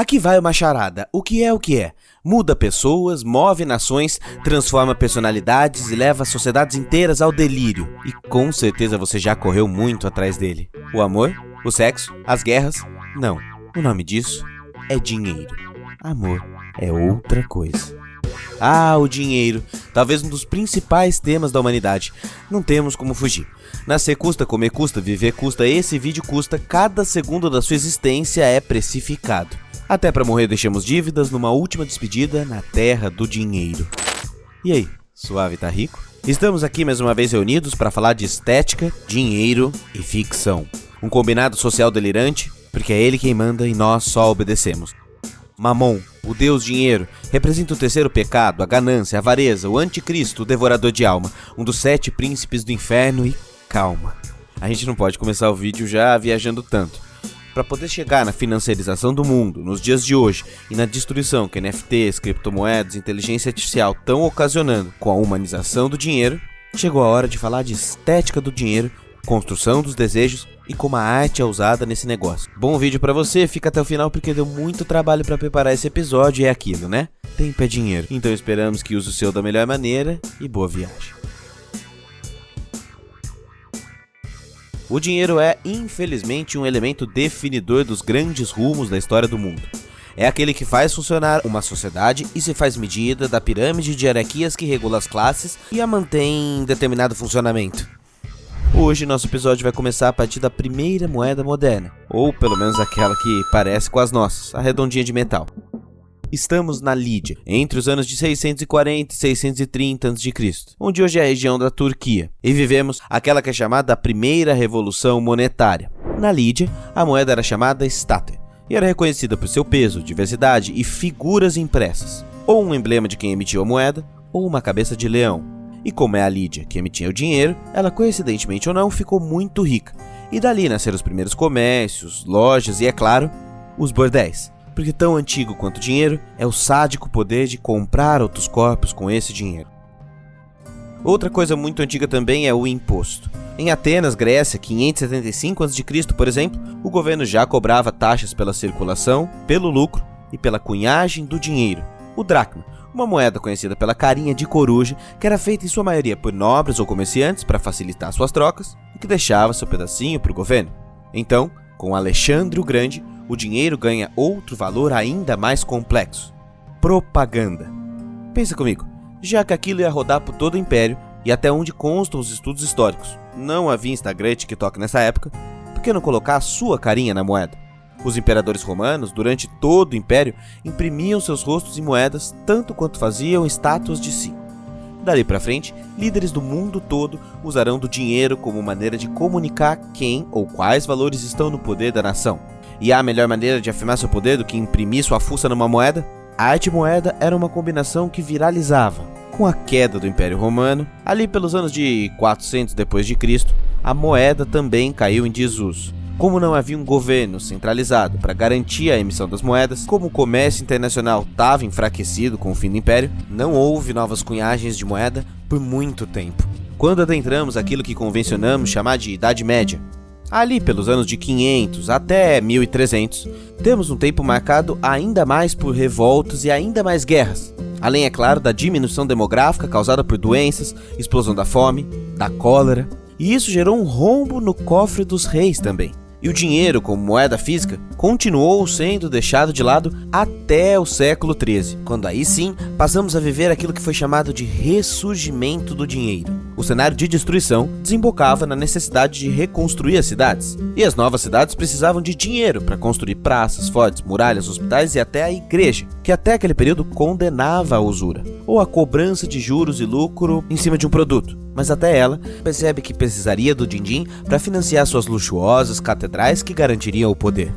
Aqui vai uma charada. O que é o que é? Muda pessoas, move nações, transforma personalidades e leva sociedades inteiras ao delírio. E com certeza você já correu muito atrás dele. O amor? O sexo? As guerras? Não. O nome disso é dinheiro. Amor é outra coisa. Ah, o dinheiro. Talvez um dos principais temas da humanidade. Não temos como fugir. Nascer custa, comer custa, viver custa, esse vídeo custa, cada segundo da sua existência é precificado. Até pra morrer deixamos dívidas numa última despedida na terra do dinheiro. E aí, suave tá rico? Estamos aqui mais uma vez reunidos para falar de estética, dinheiro e ficção. Um combinado social delirante, porque é ele quem manda e nós só obedecemos. Mamon, o deus dinheiro, representa o terceiro pecado, a ganância, a avareza, o anticristo, o devorador de alma, um dos 7 príncipes do inferno e calma. A gente não pode começar o vídeo já viajando tanto. Para poder chegar na financiarização do mundo, nos dias de hoje, e na destruição que NFTs, criptomoedas e inteligência artificial estão ocasionando com a humanização do dinheiro, chegou a hora de falar de estética do dinheiro, construção dos desejos e como a arte é usada nesse negócio. Bom vídeo pra você, fica até o final porque deu muito trabalho pra preparar esse episódio e é aquilo, né? Tempo é dinheiro, então esperamos que use o seu da melhor maneira e boa viagem. O dinheiro é, infelizmente, um elemento definidor dos grandes rumos da história do mundo. É aquele que faz funcionar uma sociedade e se faz medida da pirâmide de hierarquias que regula as classes e a mantém em determinado funcionamento. Hoje nosso episódio vai começar a partir da primeira moeda moderna, ou pelo menos aquela que parece com as nossas, a redondinha de metal. Estamos na Lídia, entre os anos de 640 e 630 a.C., onde hoje é a região da Turquia, e vivemos aquela que é chamada a primeira revolução monetária. Na Lídia, a moeda era chamada stater, e era reconhecida por seu peso, diversidade e figuras impressas, ou um emblema de quem emitiu a moeda, ou uma cabeça de leão. E como é a Lídia que emitia o dinheiro, ela coincidentemente ou não ficou muito rica, e dali nasceram os primeiros comércios, lojas e, é claro, os bordéis. Porque tão antigo quanto o dinheiro é o sádico poder de comprar outros corpos com esse dinheiro. Outra coisa muito antiga também é o imposto. Em Atenas, Grécia, 575 a.C., por exemplo, o governo já cobrava taxas pela circulação, pelo lucro e pela cunhagem do dinheiro. O dracma, uma moeda conhecida pela carinha de coruja, que era feita em sua maioria por nobres ou comerciantes para facilitar suas trocas e que deixava seu pedacinho para o governo. Então, com Alexandre o Grande, o dinheiro ganha outro valor ainda mais complexo: propaganda. Pensa comigo, já que aquilo ia rodar por todo o império e até onde constam os estudos históricos, não havia Instagram e TikTok nessa época, por que não colocar a sua carinha na moeda? Os imperadores romanos, durante todo o império, imprimiam seus rostos em moedas tanto quanto faziam estátuas de si. Dali pra frente, líderes do mundo todo usarão do dinheiro como maneira de comunicar quem ou quais valores estão no poder da nação. E há a melhor maneira de afirmar seu poder do que imprimir sua fuça numa moeda? A arte moeda era uma combinação que viralizava. Com a queda do Império Romano, ali pelos anos de 400 d.C., a moeda também caiu em desuso. Como não havia um governo centralizado para garantir a emissão das moedas, como o comércio internacional estava enfraquecido com o fim do Império, não houve novas cunhagens de moeda por muito tempo. Quando adentramos aquilo que convencionamos chamar de Idade Média, ali pelos anos de 500 até 1300, temos um tempo marcado ainda mais por revoltas e ainda mais guerras. Além, é claro, da diminuição demográfica causada por doenças, explosão da fome, da cólera. E isso gerou um rombo no cofre dos reis também. E o dinheiro, como moeda física, continuou sendo deixado de lado até o século XIII, quando aí sim passamos a viver aquilo que foi chamado de ressurgimento do dinheiro. O cenário de destruição desembocava na necessidade de reconstruir as cidades, e as novas cidades precisavam de dinheiro para construir praças, fortes, muralhas, hospitais e até a igreja, que até aquele período condenava a usura, ou a cobrança de juros e lucro em cima de um produto. Mas até ela percebe que precisaria do din-din para financiar suas luxuosas catedrais que garantiriam o poder.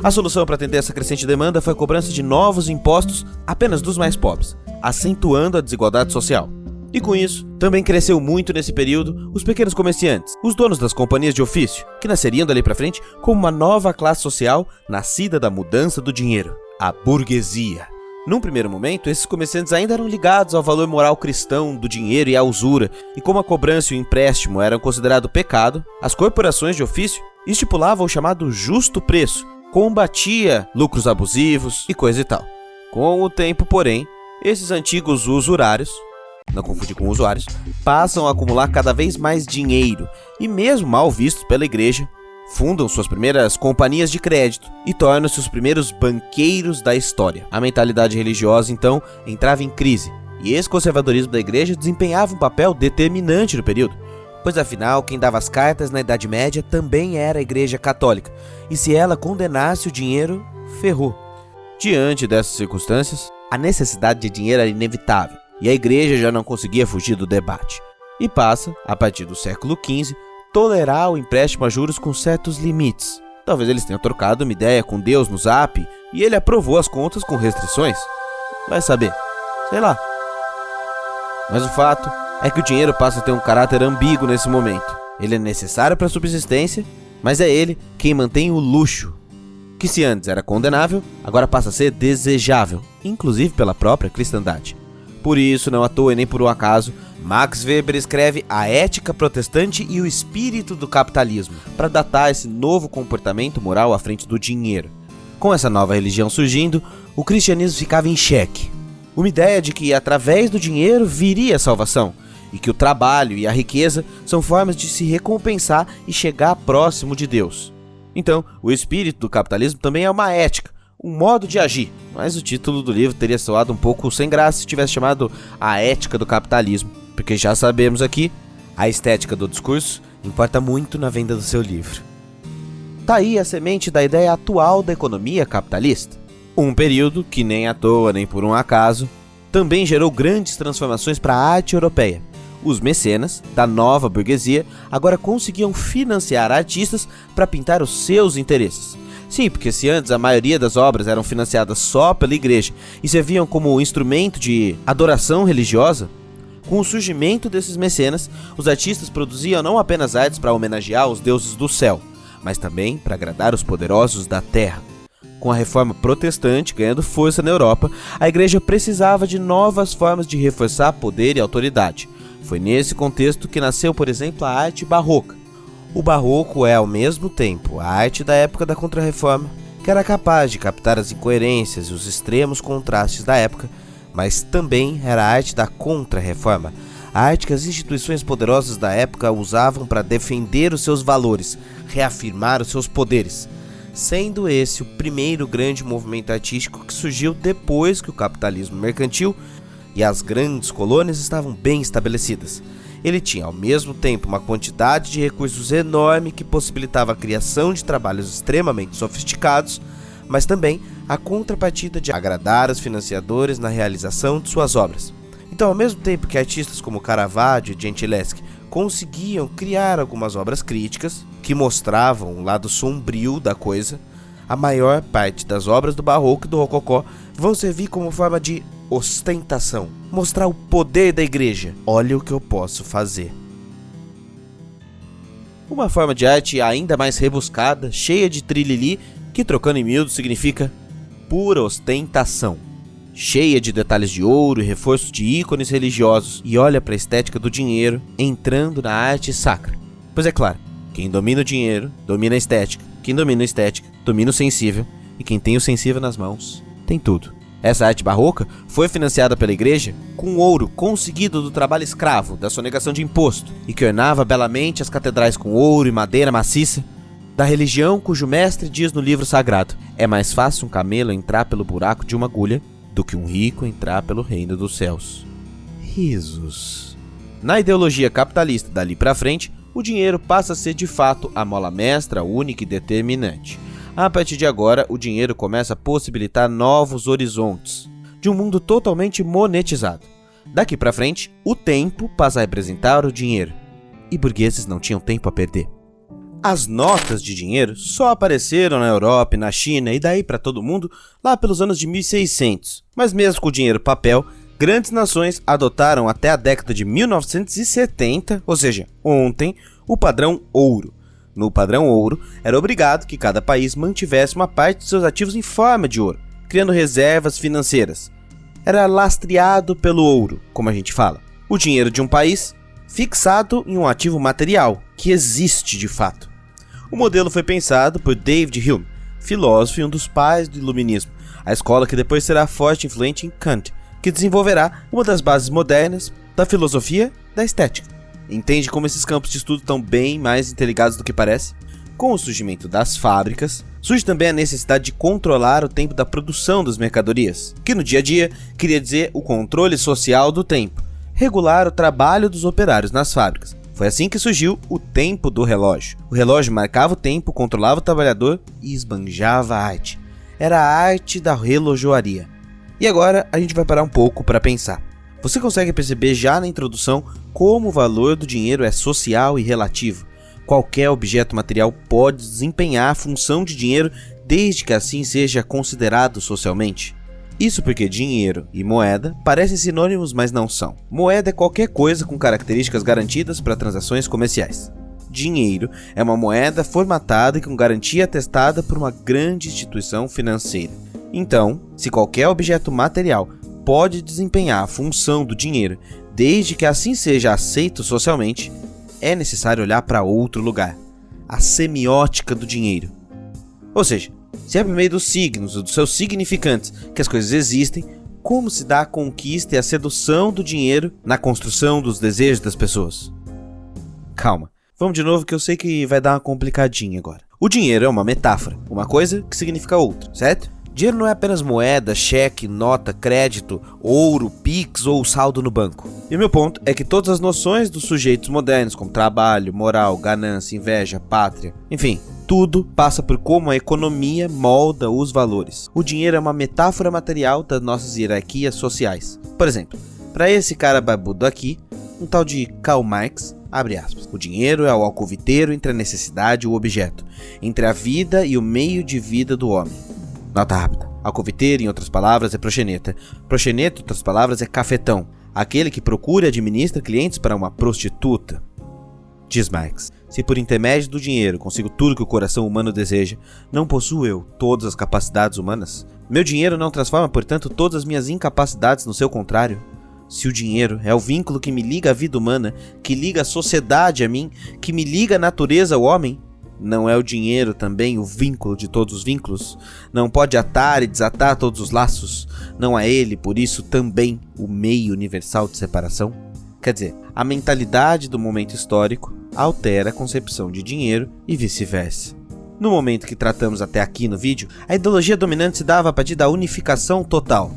A solução para atender essa crescente demanda foi a cobrança de novos impostos apenas dos mais pobres, acentuando a desigualdade social. E com isso, também cresceu muito nesse período os pequenos comerciantes, os donos das companhias de ofício, que nasceriam dali para frente como uma nova classe social nascida da mudança do dinheiro, a burguesia. Num primeiro momento, esses comerciantes ainda eram ligados ao valor moral cristão do dinheiro e à usura, e como a cobrança e o empréstimo eram considerados pecado, as corporações de ofício estipulavam o chamado justo preço, combatia lucros abusivos e coisa e tal. Com o tempo, porém, esses antigos usurários, não confundir com usuários, passam a acumular cada vez mais dinheiro e, mesmo mal vistos pela igreja, fundam suas primeiras companhias de crédito e tornam-se os primeiros banqueiros da história. A mentalidade religiosa, então, entrava em crise, e esse conservadorismo da igreja desempenhava um papel determinante no período, pois afinal, quem dava as cartas na Idade Média também era a igreja católica, e se ela condenasse o dinheiro, ferrou. Diante dessas circunstâncias, a necessidade de dinheiro era inevitável, e a igreja já não conseguia fugir do debate, e passa, a partir do século XV, tolerar o empréstimo a juros com certos limites. Talvez eles tenham trocado uma ideia com Deus no Zap e ele aprovou as contas com restrições. Vai saber. Sei lá. Mas o fato é que o dinheiro passa a ter um caráter ambíguo nesse momento. Ele é necessário para a subsistência, mas é ele quem mantém o luxo, que se antes era condenável, agora passa a ser desejável, inclusive pela própria cristandade. Por isso, não à toa e nem por um acaso, Max Weber escreve A Ética Protestante e o Espírito do Capitalismo, para datar esse novo comportamento moral à frente do dinheiro. Com essa nova religião surgindo, o cristianismo ficava em xeque. Uma ideia de que através do dinheiro viria a salvação, e que o trabalho e a riqueza são formas de se recompensar e chegar próximo de Deus. Então, o espírito do capitalismo também é uma ética, um modo de agir, mas o título do livro teria soado um pouco sem graça se tivesse chamado A Ética do Capitalismo, porque já sabemos aqui, a estética do discurso importa muito na venda do seu livro. Tá aí a semente da ideia atual da economia capitalista, um período que nem à toa nem por um acaso, também gerou grandes transformações para a arte europeia. Os mecenas, da nova burguesia, agora conseguiam financiar artistas para pintar os seus interesses. Sim, porque se antes a maioria das obras eram financiadas só pela igreja e serviam como instrumento de adoração religiosa, com o surgimento desses mecenas, os artistas produziam não apenas artes para homenagear os deuses do céu, mas também para agradar os poderosos da terra. Com a reforma protestante ganhando força na Europa, a igreja precisava de novas formas de reforçar poder e autoridade. Foi nesse contexto que nasceu, por exemplo, a arte barroca. O barroco é, ao mesmo tempo, a arte da época da Contra-Reforma, que era capaz de captar as incoerências e os extremos contrastes da época, mas também era a arte da Contra-Reforma, a arte que as instituições poderosas da época usavam para defender os seus valores, reafirmar os seus poderes, sendo esse o primeiro grande movimento artístico que surgiu depois que o capitalismo mercantil e as grandes colônias estavam bem estabelecidas. Ele tinha ao mesmo tempo uma quantidade de recursos enorme que possibilitava a criação de trabalhos extremamente sofisticados, mas também a contrapartida de agradar os financiadores na realização de suas obras. Então, ao mesmo tempo que artistas como Caravaggio e Gentileschi conseguiam criar algumas obras críticas que mostravam o lado sombrio da coisa, a maior parte das obras do Barroco e do Rococó vão servir como forma de ostentação, mostrar o poder da igreja. Olha o que eu posso fazer. Uma forma de arte ainda mais rebuscada, cheia de trilili, que trocando em miúdos significa pura ostentação. Cheia de detalhes de ouro e reforços de ícones religiosos, e olha para a estética do dinheiro entrando na arte sacra. Pois é claro, quem domina o dinheiro, domina a estética. Quem domina a estética, domina o sensível. E quem tem o sensível nas mãos, tem tudo. Essa arte barroca foi financiada pela igreja com ouro conseguido do trabalho escravo, da sonegação de imposto, e que ornava belamente as catedrais com ouro e madeira maciça, da religião cujo mestre diz no livro sagrado: é mais fácil um camelo entrar pelo buraco de uma agulha do que um rico entrar pelo reino dos céus. Risos. Na ideologia capitalista dali pra frente, o dinheiro passa a ser de fato a mola mestra, única e determinante. A partir de agora, o dinheiro começa a possibilitar novos horizontes, de um mundo totalmente monetizado. Daqui pra frente, o tempo passa a representar o dinheiro, e burgueses não tinham tempo a perder. As notas de dinheiro só apareceram na Europa e na China e daí para todo mundo lá pelos anos de 1600. Mas mesmo com o dinheiro papel, grandes nações adotaram até a década de 1970, ou seja, ontem, o padrão ouro. No padrão ouro, era obrigado que cada país mantivesse uma parte de seus ativos em forma de ouro, criando reservas financeiras. Era lastreado pelo ouro, como a gente fala. O dinheiro de um país fixado em um ativo material, que existe de fato. O modelo foi pensado por David Hume, filósofo e um dos pais do iluminismo, a escola que depois será forte e influente em Kant, que desenvolverá uma das bases modernas da filosofia da estética. Entende como esses campos de estudo estão bem mais interligados do que parece? Com o surgimento das fábricas, surge também a necessidade de controlar o tempo da produção das mercadorias, que no dia a dia queria dizer o controle social do tempo, regular o trabalho dos operários nas fábricas. Foi assim que surgiu o tempo do relógio. O relógio marcava o tempo, controlava o trabalhador e esbanjava a arte. Era a arte da relojoaria. E agora a gente vai parar um pouco para pensar. Você consegue perceber já na introdução como o valor do dinheiro é social e relativo. Qualquer objeto material pode desempenhar a função de dinheiro desde que assim seja considerado socialmente. Isso porque dinheiro e moeda parecem sinônimos, mas não são. Moeda é qualquer coisa com características garantidas para transações comerciais. Dinheiro é uma moeda formatada e com garantia atestada por uma grande instituição financeira. Então, se qualquer objeto material pode desempenhar a função do dinheiro desde que assim seja aceito socialmente, é necessário olhar para outro lugar, a semiótica do dinheiro. Ou seja, se é por meio dos signos ou dos seus significantes que as coisas existem, como se dá a conquista e a sedução do dinheiro na construção dos desejos das pessoas? Calma, vamos de novo que eu sei que vai dar uma complicadinha agora. O dinheiro é uma metáfora, uma coisa que significa outra, certo? Dinheiro não é apenas moeda, cheque, nota, crédito, ouro, pix ou saldo no banco. E o meu ponto é que todas as noções dos sujeitos modernos, como trabalho, moral, ganância, inveja, pátria, enfim, tudo passa por como a economia molda os valores. O dinheiro é uma metáfora material das nossas hierarquias sociais. Por exemplo, para esse cara barbudo aqui, um tal de Karl Marx, abre aspas, o dinheiro é o alcoviteiro entre a necessidade e o objeto, entre a vida e o meio de vida do homem. Nota rápida. Alcoviteiro, em outras palavras, é proxeneta. Proxeneta, em outras palavras, é cafetão. Aquele que procura e administra clientes para uma prostituta. Diz Marx, se por intermédio do dinheiro consigo tudo que o coração humano deseja, não possuo eu todas as capacidades humanas? Meu dinheiro não transforma, portanto, todas as minhas incapacidades no seu contrário? Se o dinheiro é o vínculo que me liga à vida humana, que liga a sociedade a mim, que me liga a natureza ao homem, não é o dinheiro também o vínculo de todos os vínculos? Não pode atar e desatar todos os laços? Não é ele, por isso, também o meio universal de separação? Quer dizer, a mentalidade do momento histórico altera a concepção de dinheiro e vice-versa. No momento que tratamos até aqui no vídeo, a ideologia dominante se dava a partir da unificação total.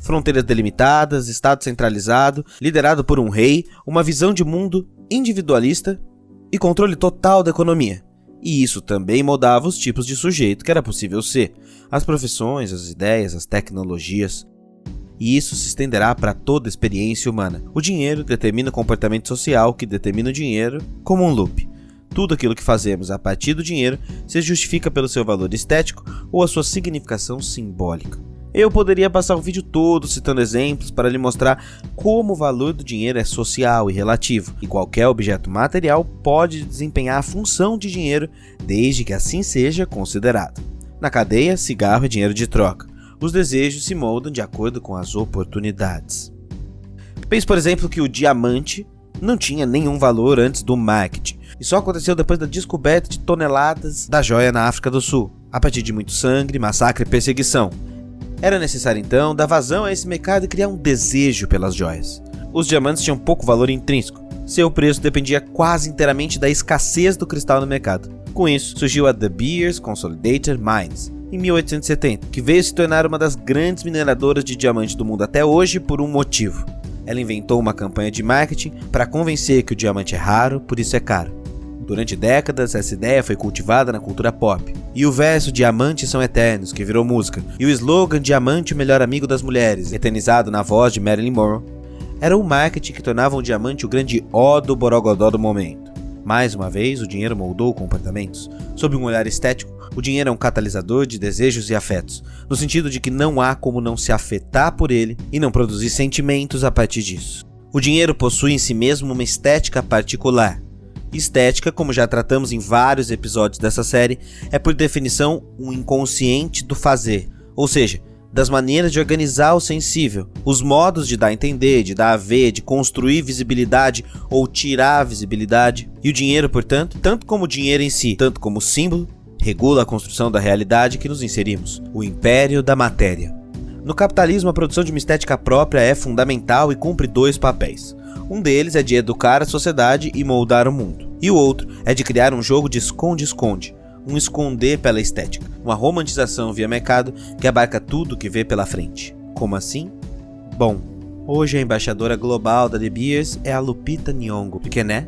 Fronteiras delimitadas, Estado centralizado, liderado por um rei, uma visão de mundo individualista e controle total da economia. E isso também moldava os tipos de sujeito que era possível ser, as profissões, as ideias, as tecnologias. E isso se estenderá para toda a experiência humana. O dinheiro determina o comportamento social que determina o dinheiro como um loop. Tudo aquilo que fazemos a partir do dinheiro se justifica pelo seu valor estético ou a sua significação simbólica. Eu poderia passar o vídeo todo citando exemplos para lhe mostrar como o valor do dinheiro é social e relativo, e qualquer objeto material pode desempenhar a função de dinheiro desde que assim seja considerado. Na cadeia, cigarro é dinheiro de troca. Os desejos se moldam de acordo com as oportunidades. Pense, por exemplo, que o diamante não tinha nenhum valor antes do marketing, e só aconteceu depois da descoberta de toneladas da joia na África do Sul, a partir de muito sangue, massacre e perseguição. Era necessário então dar vazão a esse mercado e criar um desejo pelas joias. Os diamantes tinham pouco valor intrínseco. Seu preço dependia quase inteiramente da escassez do cristal no mercado. Com isso, surgiu a De Beers Consolidated Mines, em 1870, que veio se tornar uma das grandes mineradoras de diamante do mundo até hoje por um motivo. Ela inventou uma campanha de marketing para convencer que o diamante é raro, por isso é caro. Durante décadas, essa ideia foi cultivada na cultura pop. E o verso "Diamantes são eternos", que virou música, e o slogan "Diamante, o melhor amigo das mulheres", eternizado na voz de Marilyn Monroe, era o marketing que tornava o diamante o grande ó do borogodó do momento. Mais uma vez, o dinheiro moldou comportamentos. Sob um olhar estético, o dinheiro é um catalisador de desejos e afetos, no sentido de que não há como não se afetar por ele e não produzir sentimentos a partir disso. O dinheiro possui em si mesmo uma estética particular. Estética, como já tratamos em vários episódios dessa série, é por definição um inconsciente do fazer, ou seja, das maneiras de organizar o sensível, os modos de dar a entender, de dar a ver, de construir visibilidade ou tirar a visibilidade. E o dinheiro, portanto, tanto como o dinheiro em si, tanto como símbolo, regula a construção da realidade que nos inserimos, o império da matéria. No capitalismo, a produção de uma estética própria é fundamental e cumpre dois papéis. Um deles é de educar a sociedade e moldar o mundo, e o outro é de criar um jogo de esconde-esconde, um esconder pela estética, uma romantização via mercado que abarca tudo que vê pela frente. Como assim? Bom, hoje a embaixadora global da De Beers é a Lupita Nyong'o, porque né?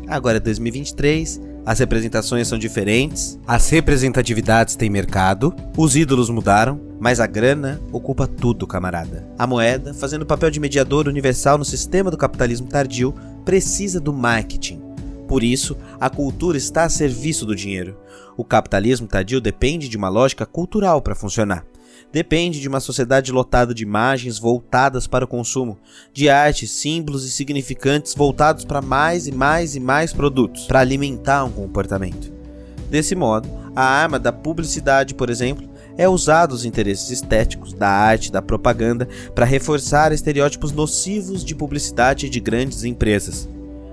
Agora é 2023, as representações são diferentes, as representatividades têm mercado, os ídolos mudaram, mas a grana ocupa tudo, camarada. A moeda, fazendo papel de mediador universal no sistema do capitalismo tardio, precisa do marketing. Por isso, a cultura está a serviço do dinheiro. O capitalismo tardio depende de uma lógica cultural para funcionar. Depende de uma sociedade lotada de imagens voltadas para o consumo, de arte, símbolos e significantes voltados para mais e mais e mais produtos, para alimentar um comportamento. Desse modo, a arma da publicidade, por exemplo, é usada os interesses estéticos, da arte, da propaganda, para reforçar estereótipos nocivos de publicidade de grandes empresas.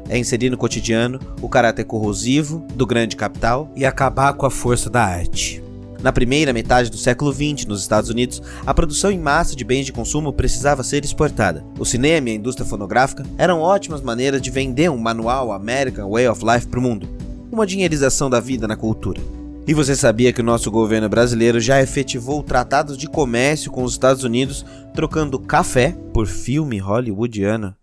É inserir no cotidiano o caráter corrosivo do grande capital e acabar com a força da arte. Na primeira metade do século XX, nos Estados Unidos, a produção em massa de bens de consumo precisava ser exportada. O cinema e a indústria fonográfica eram ótimas maneiras de vender um manual American Way of Life para o mundo, uma dinheirização da vida na cultura. E você sabia que o nosso governo brasileiro já efetivou tratados de comércio com os Estados Unidos, trocando café por filme hollywoodiano?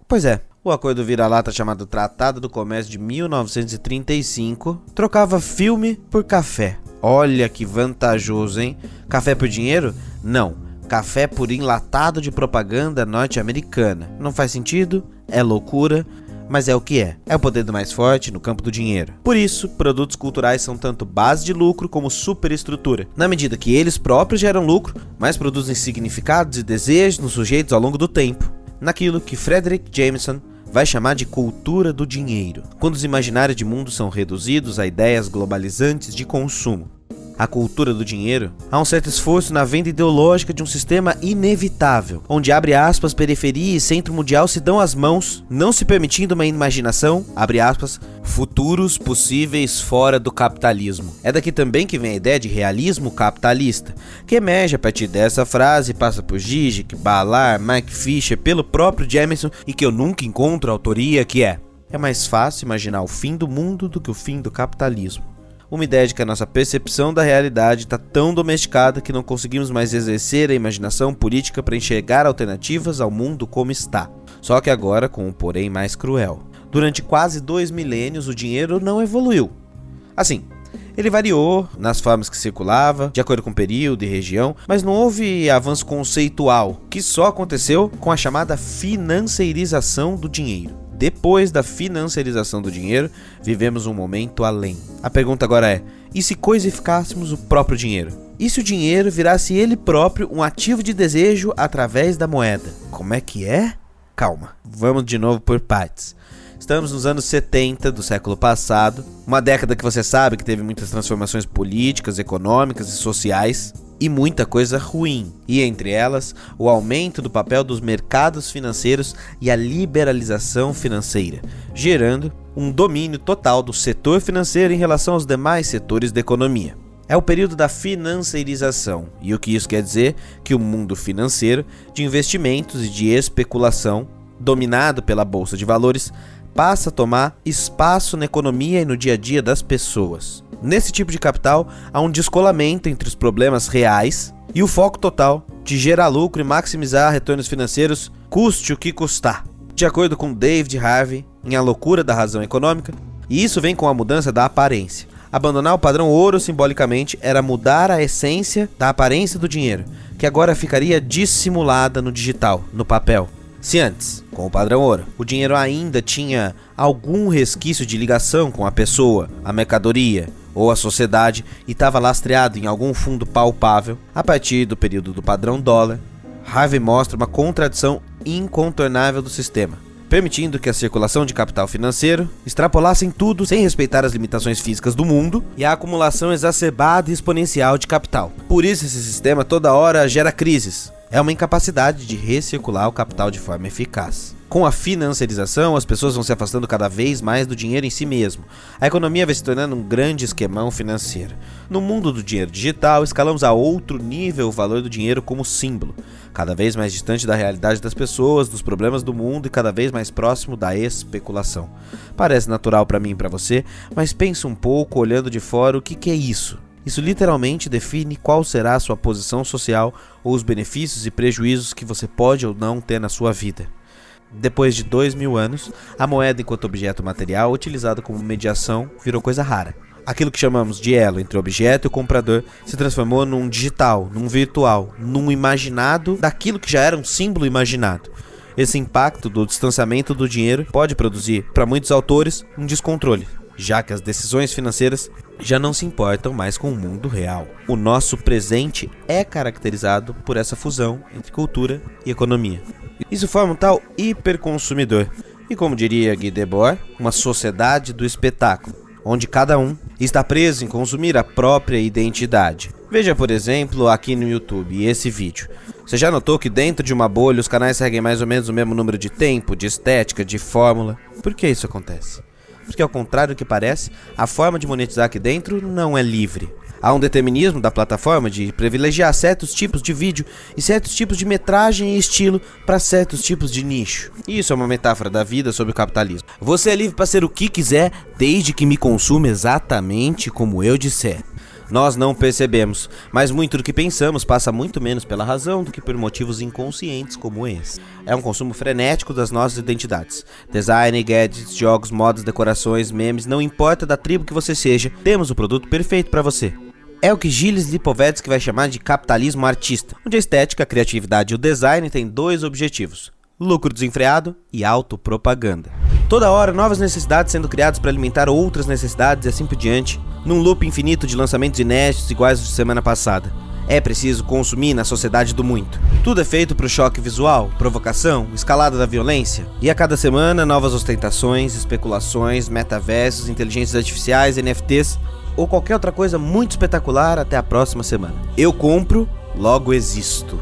Pois é, o acordo vira-lata chamado Tratado do Comércio de 1935 trocava filme por café. Olha que vantajoso, hein? Café por dinheiro? Não. Café por enlatado de propaganda norte-americana. Não faz sentido? É loucura? Mas é o que é. É o poder do mais forte no campo do dinheiro. Por isso, produtos culturais são tanto base de lucro como superestrutura. Na medida que eles próprios geram lucro, mas produzem significados e desejos nos sujeitos ao longo do tempo. Naquilo que Frederick Jameson vai chamar de cultura do dinheiro, quando os imaginários de mundo são reduzidos a ideias globalizantes de consumo. A cultura do dinheiro há um certo esforço na venda ideológica de um sistema inevitável, onde abre aspas, periferia e centro mundial se dão as mãos, não se permitindo uma imaginação, abre aspas, futuros possíveis fora do capitalismo. É daqui também que vem a ideia de realismo capitalista, que emerge a partir dessa frase, passa por Zizek, Ballard, Mark Fisher, pelo próprio Jameson e que eu nunca encontro autoria, que é mais fácil imaginar o fim do mundo do que o fim do capitalismo. Uma ideia de que a nossa percepção da realidade está tão domesticada que não conseguimos mais exercer a imaginação política para enxergar alternativas ao mundo como está. Só que agora com um porém mais cruel. Durante quase 2 milênios o dinheiro não evoluiu. Assim, ele variou nas formas que circulava, de acordo com período e região, mas não houve avanço conceitual, que só aconteceu com a chamada financeirização do dinheiro. Depois da financiarização do dinheiro, vivemos um momento além. A pergunta agora é, e se coisificássemos o próprio dinheiro? E se o dinheiro virasse ele próprio um ativo de desejo através da moeda? Como é que é? Calma, vamos de novo por partes. Estamos nos anos 70 do século passado, uma década que você sabe que teve muitas transformações políticas, econômicas e sociais, e muita coisa ruim, e entre elas, o aumento do papel dos mercados financeiros e a liberalização financeira, gerando um domínio total do setor financeiro em relação aos demais setores da economia. É o período da financeirização, e o que isso quer dizer? Que o mundo financeiro, de investimentos e de especulação, dominado pela bolsa de valores, passa a tomar espaço na economia e no dia a dia das pessoas. Nesse tipo de capital, há um descolamento entre os problemas reais e o foco total de gerar lucro e maximizar retornos financeiros, custe o que custar. De acordo com David Harvey, em A Loucura da Razão Econômica, e isso vem com a mudança da aparência. Abandonar o padrão ouro simbolicamente era mudar a essência da aparência do dinheiro, que agora ficaria dissimulada no digital, no papel. Se antes, com o padrão ouro, o dinheiro ainda tinha algum resquício de ligação com a pessoa, a mercadoria ou a sociedade e estava lastreado em algum fundo palpável, a partir do período do padrão dólar, Harvey mostra uma contradição incontornável do sistema, permitindo que a circulação de capital financeiro extrapolasse em tudo sem respeitar as limitações físicas do mundo e a acumulação exacerbada e exponencial de capital. Por isso esse sistema toda hora gera crises. é uma incapacidade de recircular o capital de forma eficaz. Com a financiarização, as pessoas vão se afastando cada vez mais do dinheiro em si mesmo. A economia vai se tornando um grande esquemão financeiro. No mundo do dinheiro digital, escalamos a outro nível o valor do dinheiro como símbolo, cada vez mais distante da realidade das pessoas, dos problemas do mundo e cada vez mais próximo da especulação. Parece natural para mim e para você, mas pensa um pouco olhando de fora o que é isso. Isso literalmente define qual será a sua posição social ou os benefícios e prejuízos que você pode ou não ter na sua vida. Depois de 2000 anos, a moeda enquanto objeto material utilizado como mediação virou coisa rara. Aquilo que chamamos de elo entre o objeto e o comprador se transformou num digital, num virtual, num imaginado daquilo que já era um símbolo imaginado. Esse impacto do distanciamento do dinheiro pode produzir, para muitos autores, um descontrole, já que as decisões financeiras já não se importam mais com o mundo real. O nosso presente é caracterizado por essa fusão entre cultura e economia. Isso forma um tal hiperconsumidor, e como diria Guy Debord, uma sociedade do espetáculo, onde cada um está preso em consumir a própria identidade. Veja, por exemplo, aqui no YouTube, esse vídeo. Você já notou que dentro de uma bolha os canais seguem mais ou menos o mesmo número de tempo, de estética, de fórmula? Por que isso acontece? Porque, ao contrário do que parece, a forma de monetizar aqui dentro não é livre. Há um determinismo da plataforma de privilegiar certos tipos de vídeo e certos tipos de metragem e estilo para certos tipos de nicho. Isso é uma metáfora da vida sobre o capitalismo. Você é livre para ser o que quiser, desde que me consuma exatamente como eu disser. Nós não percebemos, mas muito do que pensamos passa muito menos pela razão do que por motivos inconscientes como esse. É um consumo frenético das nossas identidades. Design, gadgets, jogos, modas, decorações, memes, não importa da tribo que você seja, temos o produto perfeito para você. É o que Gilles Lipovetsky vai chamar de capitalismo artista, onde a estética, a criatividade e o design têm dois objetivos: lucro desenfreado e autopropaganda. Toda hora, novas necessidades sendo criadas para alimentar outras necessidades e assim por diante, num loop infinito de lançamentos inéditos iguais aos de semana passada. É preciso consumir na sociedade do muito. Tudo é feito para o choque visual, provocação, escalada da violência. E a cada semana, novas ostentações, especulações, metaversos, inteligências artificiais, NFTs ou qualquer outra coisa muito espetacular até a próxima semana. Eu compro, logo existo.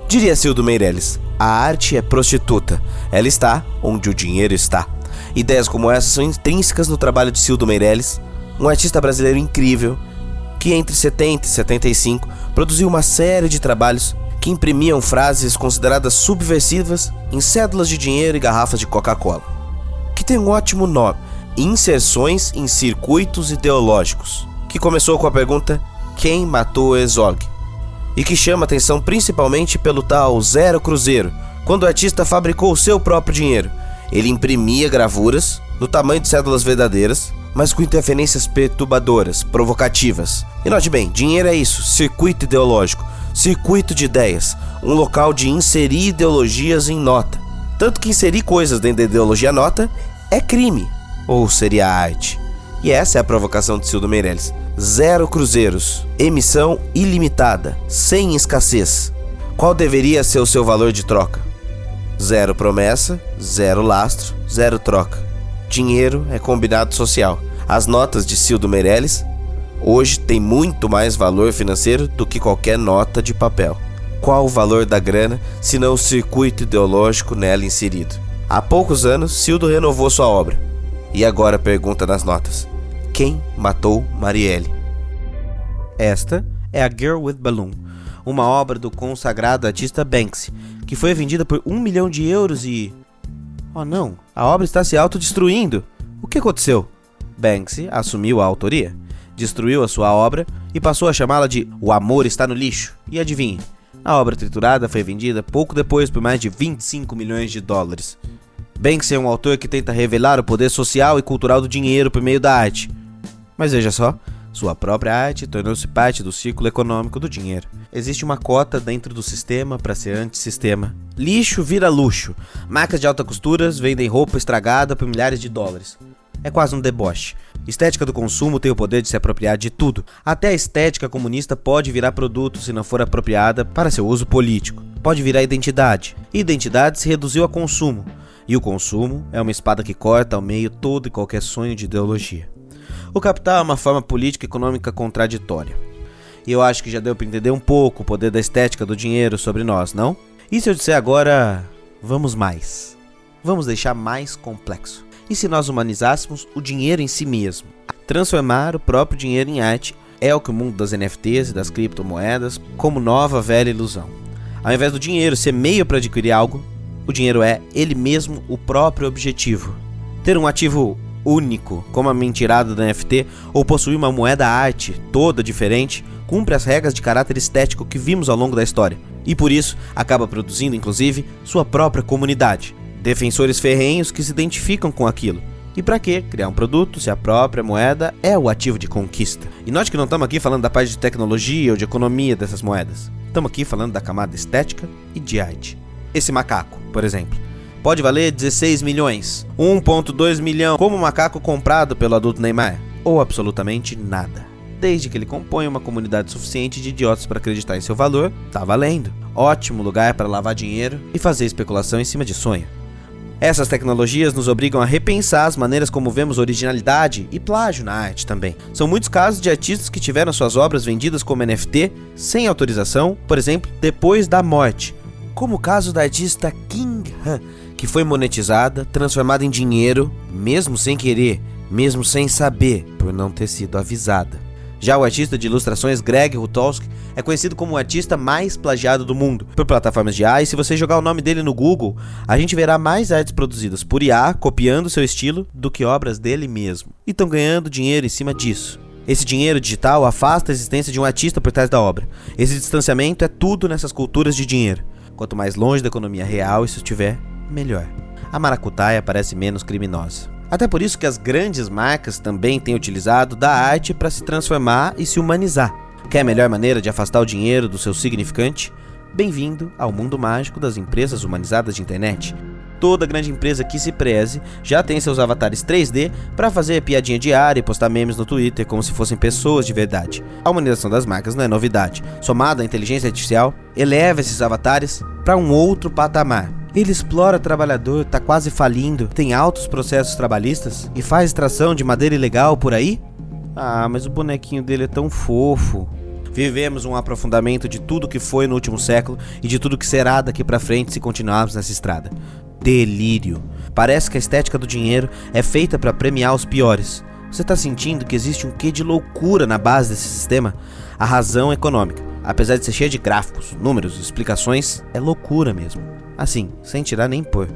Diria Cildo Meirelles, a arte é prostituta. Ela está onde o dinheiro está. Ideias como essas são intrínsecas no trabalho de Cildo Meirelles, um artista brasileiro incrível, que entre 70 e 75 produziu uma série de trabalhos que imprimiam frases consideradas subversivas em cédulas de dinheiro e garrafas de Coca-Cola, que tem um ótimo nome: Inserções em Circuitos Ideológicos, que começou com a pergunta quem matou Herzog, e que chama atenção principalmente pelo tal zero cruzeiro, quando o artista fabricou o seu próprio dinheiro. Ele imprimia gravuras no tamanho de cédulas verdadeiras, mas com interferências perturbadoras, provocativas. E note bem, dinheiro é isso: circuito ideológico, circuito de ideias, um local de inserir ideologias em nota. Tanto que inserir coisas dentro da ideologia nota é crime, ou seria arte. E essa é a provocação de Cildo Meirelles: zero cruzeiros, emissão ilimitada, sem escassez. Qual deveria ser o seu valor de troca? Zero promessa, zero lastro, zero troca. Dinheiro é combinado social. As notas de Cildo Meirelles hoje têm muito mais valor financeiro do que qualquer nota de papel. Qual o valor da grana, se não o circuito ideológico nela inserido? Há poucos anos, Cildo renovou sua obra. E agora pergunta nas notas: quem matou Marielle? Esta é a Girl with Balloon, uma obra do consagrado artista Banksy, que foi vendida por 1 milhão de euros e... Oh não, a obra está se autodestruindo. O que aconteceu? Banksy assumiu a autoria, destruiu a sua obra e passou a chamá-la de O Amor Está no Lixo. E adivinhe, a obra triturada foi vendida pouco depois por mais de 25 milhões de dólares. Banksy é um autor que tenta revelar o poder social e cultural do dinheiro por meio da arte. Mas veja só, sua própria arte tornou-se parte do círculo econômico do dinheiro. Existe uma cota dentro do sistema para ser antissistema. Lixo vira luxo. Marcas de alta costuras vendem roupa estragada por milhares de dólares. É quase um deboche. Estética do consumo tem o poder de se apropriar de tudo. Até a estética comunista pode virar produto se não for apropriada para seu uso político. Pode virar identidade. Identidade se reduziu a consumo. E o consumo é uma espada que corta ao meio todo e qualquer sonho de ideologia. O capital é uma forma política e econômica contraditória. E eu acho que já deu para entender um pouco o poder da estética do dinheiro sobre nós, não? E se eu disser agora, vamos mais? Vamos deixar mais complexo. E se nós humanizássemos o dinheiro em si mesmo? Transformar o próprio dinheiro em arte é o que o mundo das NFTs e das criptomoedas como nova velha ilusão. Ao invés do dinheiro ser meio para adquirir algo, o dinheiro é ele mesmo o próprio objetivo. Ter um ativo único, como a mentirada da NFT, ou possuir uma moeda arte toda diferente, cumpre as regras de caráter estético que vimos ao longo da história. E por isso, acaba produzindo, inclusive, sua própria comunidade. Defensores ferrenhos que se identificam com aquilo. E pra que criar um produto se a própria moeda é o ativo de conquista? E note que não estamos aqui falando da parte de tecnologia ou de economia dessas moedas. Estamos aqui falando da camada estética e de arte. Esse macaco, por exemplo, pode valer 16 milhões, 1,2 milhão, como um macaco comprado pelo adulto Neymar, ou absolutamente nada. Desde que ele compõe uma comunidade suficiente de idiotas para acreditar em seu valor, tá valendo. Ótimo lugar para lavar dinheiro e fazer especulação em cima de sonho. Essas tecnologias nos obrigam a repensar as maneiras como vemos originalidade e plágio na arte também. São muitos casos de artistas que tiveram suas obras vendidas como NFT sem autorização, por exemplo, depois da morte. Como o caso da artista King Han, que foi monetizada, transformada em dinheiro, mesmo sem querer, mesmo sem saber, por não ter sido avisada. Já o artista de ilustrações Greg Rutowski é conhecido como o artista mais plagiado do mundo por plataformas de IA, e se você jogar o nome dele no Google, a gente verá mais artes produzidas por IA copiando seu estilo do que obras dele mesmo. E estão ganhando dinheiro em cima disso. Esse dinheiro digital afasta a existência de um artista por trás da obra. Esse distanciamento é tudo nessas culturas de dinheiro. Quanto mais longe da economia real isso estiver, melhor. A maracutaia parece menos criminosa. Até por isso que as grandes marcas também têm utilizado da arte para se transformar e se humanizar. Quer a melhor maneira de afastar o dinheiro do seu significante? Bem-vindo ao mundo mágico das empresas humanizadas de internet. Toda grande empresa que se preze já tem seus avatares 3D para fazer piadinha diária e postar memes no Twitter como se fossem pessoas de verdade. A humanização das marcas não é novidade. Somada à inteligência artificial, eleva esses avatares para um outro patamar. Ele explora trabalhador, tá quase falindo, tem altos processos trabalhistas e faz extração de madeira ilegal por aí? Ah, mas o bonequinho dele é tão fofo. Vivemos um aprofundamento de tudo que foi no último século e de tudo que será daqui pra frente se continuarmos nessa estrada. Delírio. Parece que a estética do dinheiro é feita para premiar os piores. Você tá sentindo que existe um quê de loucura na base desse sistema? A razão econômica, apesar de ser cheia de gráficos, números e explicações, é loucura mesmo. Assim, sem tirar nem pôr.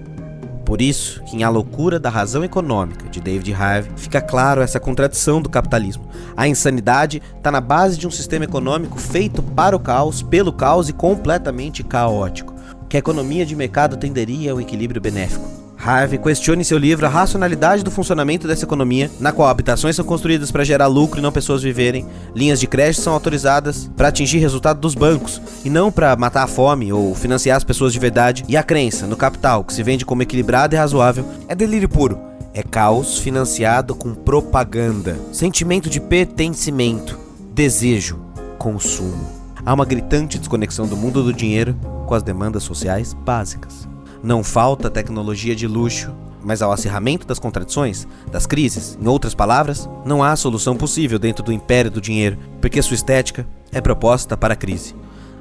Por isso que em A Loucura da Razão Econômica, de David Harvey, fica claro essa contradição do capitalismo. A insanidade está na base de um sistema econômico feito para o caos, pelo caos e completamente caótico, que a economia de mercado tenderia ao equilíbrio benéfico. Harvey questiona em seu livro a racionalidade do funcionamento dessa economia, na qual habitações são construídas para gerar lucro e não pessoas viverem, linhas de crédito são autorizadas para atingir resultado dos bancos e não para matar a fome ou financiar as pessoas de verdade, e a crença no capital, que se vende como equilibrado e razoável, é delírio puro. É caos financiado com propaganda, sentimento de pertencimento, desejo, consumo. Há uma gritante desconexão do mundo do dinheiro com as demandas sociais básicas. Não falta tecnologia de luxo, mas ao acirramento das contradições, das crises, em outras palavras, não há solução possível dentro do império do dinheiro, porque sua estética é proposta para a crise.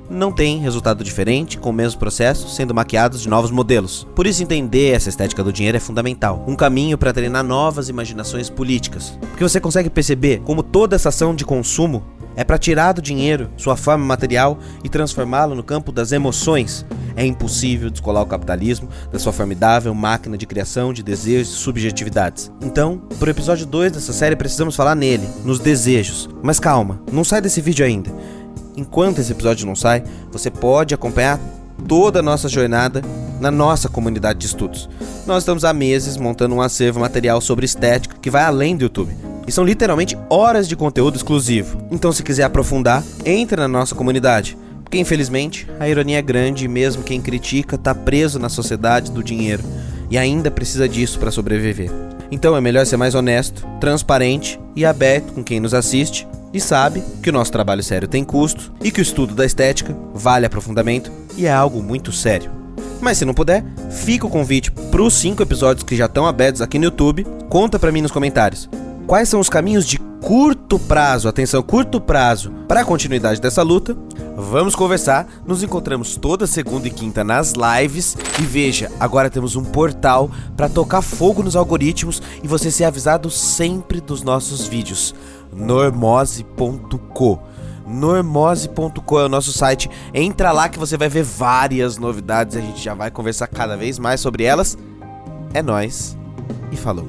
Não tem resultado diferente, com o mesmo processo, sendo maquiados de novos modelos. Por isso entender essa estética do dinheiro é fundamental. Um caminho para treinar novas imaginações políticas. Porque você consegue perceber como toda essa ação de consumo é para tirar do dinheiro sua forma material e transformá-lo no campo das emoções. É impossível descolar o capitalismo da sua formidável máquina de criação de desejos e subjetividades. Então, pro episódio 2 dessa série precisamos falar nele, nos desejos. Mas calma, não sai desse vídeo ainda. Enquanto esse episódio não sai, você pode acompanhar toda a nossa jornada na nossa comunidade de estudos. Nós estamos há meses montando um acervo material sobre estética que vai além do YouTube. E são literalmente horas de conteúdo exclusivo. Então, se quiser aprofundar, entre na nossa comunidade. Porque, infelizmente, a ironia é grande e mesmo quem critica está preso na sociedade do dinheiro. E ainda precisa disso para sobreviver. Então, é melhor ser mais honesto, transparente e aberto com quem nos assiste. E sabe que o nosso trabalho sério tem custo e que o estudo da estética vale aprofundamento e é algo muito sério. Mas se não puder, fica o convite para os 5 episódios que já estão abertos aqui no YouTube. Conta para mim nos comentários. Quais são os caminhos de curto prazo, atenção, curto prazo, para a continuidade dessa luta. Vamos conversar, nos encontramos toda segunda e quinta nas lives. E veja, agora temos um portal para tocar fogo nos algoritmos e você ser avisado sempre dos nossos vídeos. Normose.co. Normose.co é o nosso site. Entra lá que você vai ver várias novidades. A gente já vai conversar cada vez mais sobre elas. É nóis e falou!